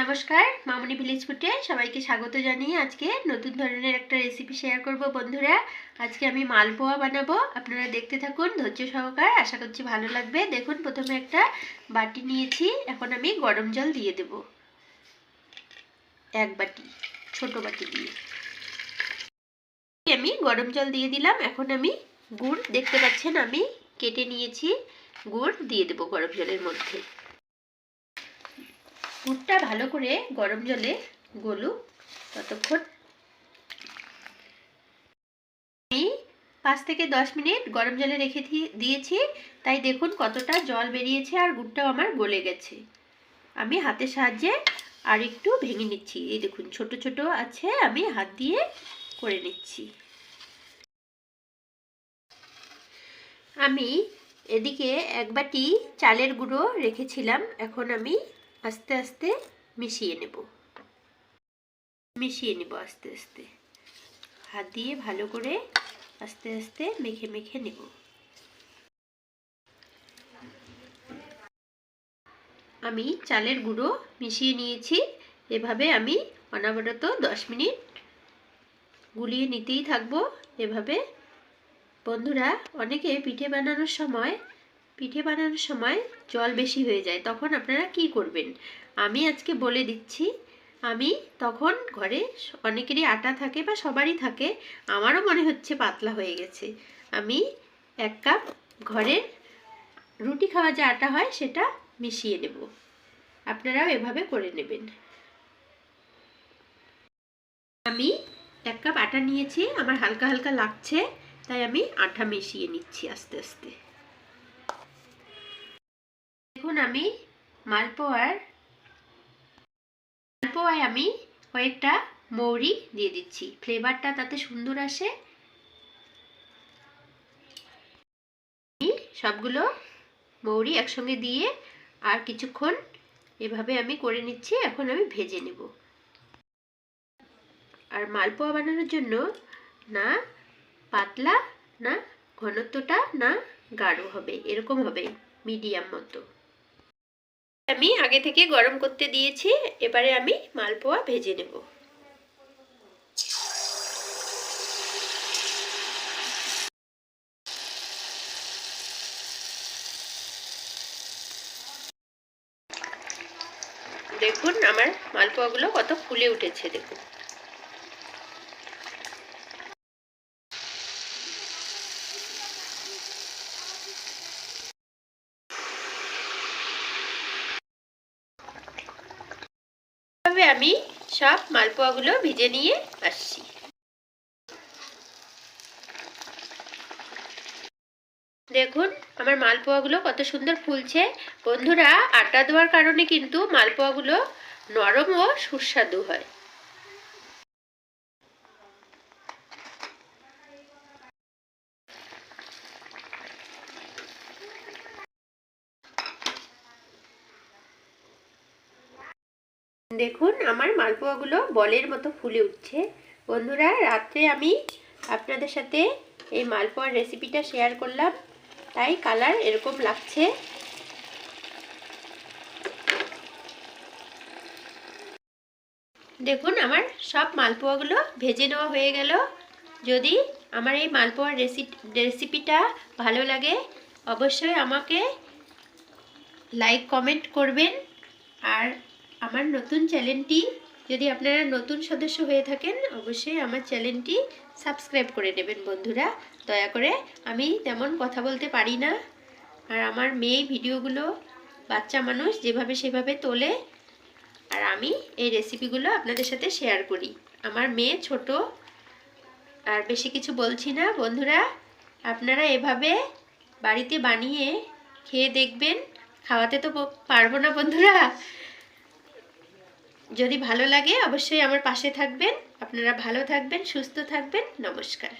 নমস্কার, মামনি ভিলেজ ফুডে সবাইকে স্বাগত জানিয়ে আজকে নতুন ধরনের একটা রেসিপি শেয়ার করব বন্ধুরা। আজকে আমি মালপোয়া বানাবো, আপনারা দেখতে থাকুন ধৈর্য সহকারে, আশা করছি ভালো লাগবে। দেখুন, প্রথমে একটা বাটি নিয়েছি, এখন আমি গরম জল দিয়ে দেব, এক বাটি, ছোট বাটি দিয়ে আমি গরম জল দিয়ে দিলাম। এখন আমি গুড়, দেখতে পাচ্ছেন আমি কেটে নিয়েছি, গুড় দিয়ে দেব গরম জলের মধ্যে। গুড়টা ভালো করে গরম জলে গলুক ততক্ষণ। আমি 5 থেকে 10 মিনিট গরম জলে রেখে দিয়েছি, তাই দেখুন কতটা জল বেরিয়েছে আর গুড়টাও আমার গলে গেছে। আমি হাতের সাহায্যে আর একটু ভেঙে নিচ্ছি, এই দেখুন ছোট ছোট আছে, আমি হাত দিয়ে করে নিচ্ছি। আমি এদিকে এক বাটি চালের গুঁড়ো রেখেছিলাম, এখন আমি আস্তে আস্তে মিশিয়ে নেব আস্তে আস্তে, হাত দিয়ে ভালো করে আস্তে আস্তে মেখে মেখে নেব। আমি চালের গুঁড়ো মিশিয়ে নিয়েছি, এভাবে আমি অনবরত 10 মিনিট গুলিয়ে নিতেই থাকবো এভাবে। বন্ধুরা, অনেকে পিঠে বানানোর সময় জল বেশি হয়ে যায়, তখন আপনারা কি করবেন আমি আজকে বলে দিচ্ছি। আমি তখন ঘরে অনেকেরই আটা থাকে বা সবারই থাকে, আমারও মনে হচ্ছে পাতলা হয়ে গেছে। আমি 1 কাপ ঘরের রুটি খাওয়া যে আটা হয় সেটা মিশিয়ে নেব, আপনারাও এভাবে করে নেবেন। আমি 1 কাপ আটা নিয়েছি, আমার হালকা হালকা লাগছে, তাই আমি আটা মিশিয়ে নিচ্ছি আস্তে আস্তে। দেখুন, আমি মালপোয়ায় আমি কয়েকটা মৌরি দিয়ে দিচ্ছি, ফ্লেভারটা তাতে সুন্দর আসে। সবগুলো মৌরি একসঙ্গে দিয়ে আর কিছুক্ষণ এভাবে আমি করে নিচ্ছি, এখন আমি ভেজে নেব। আর মালপোয়া বানানোর জন্য না পাতলা না ঘনত্বটা না গাঢ় হবে, এরকম হবে মিডিয়াম মতো। আমি আগে থেকে গরম করতে দিয়েছি, এবারে আমি মালপোয়া ভেজে নেব। দেখুন আমার মালপোয়াগুলো কত ফুলে উঠেছে, দেখুন। তবে আমি সব মালপোয়াগুলো ভেজে নিয়ে আসছি। দেখুন আমার মালপোয়াগুলো কত সুন্দর ফুলছে। বন্ধুরা, আটা দেওয়ার কারণে কিন্তু মালপোয়াগুলো নরম ও সুস্বাদু হয়। দেখুন আমার মালপোয়াগুলো বলের মতো ফুলে উঠছে। বন্ধুরা, রাত্রে আমি আপনাদের সাথে এই মালপোয়ার রেসিপিটা শেয়ার করলাম, তাই কালার এরকম লাগছে। দেখুন আমার সব মালপোয়াগুলো ভেজে নেওয়া হয়ে গেল। যদি আমার এই মালপোয়ার রেসিপিটা ভালো লাগে, অবশ্যই আমাকে লাইক কমেন্ট করবেন। আর আমার নতুন চ্যানেলটি, যদি আপনারা নতুন সদস্য হয়ে থাকেন, অবশ্যই আমার চ্যানেলটি সাবস্ক্রাইব করে নেবেন বন্ধুরা, দয়া করে। আমি তেমন কথা বলতে পারি না, আর আমার মেয়ে ভিডিওগুলো বাচ্চা মানুষ যেভাবে সেভাবে তোলে, আর আমি এই রেসিপিগুলো আপনাদের সাথে শেয়ার করি। আমার মেয়ে ছোট, আর বেশি কিছু বলছি না। বন্ধুরা, আপনারা এভাবে বাড়িতে বানিয়ে খেয়ে দেখবেন। খাওয়াতে তো পারবো না বন্ধুরা, যদি ভালো লাগে অবশ্যই আমার পাশে থাকবেন। আপনারা ভালো থাকবেন, সুস্থ থাকবেন। নমস্কার।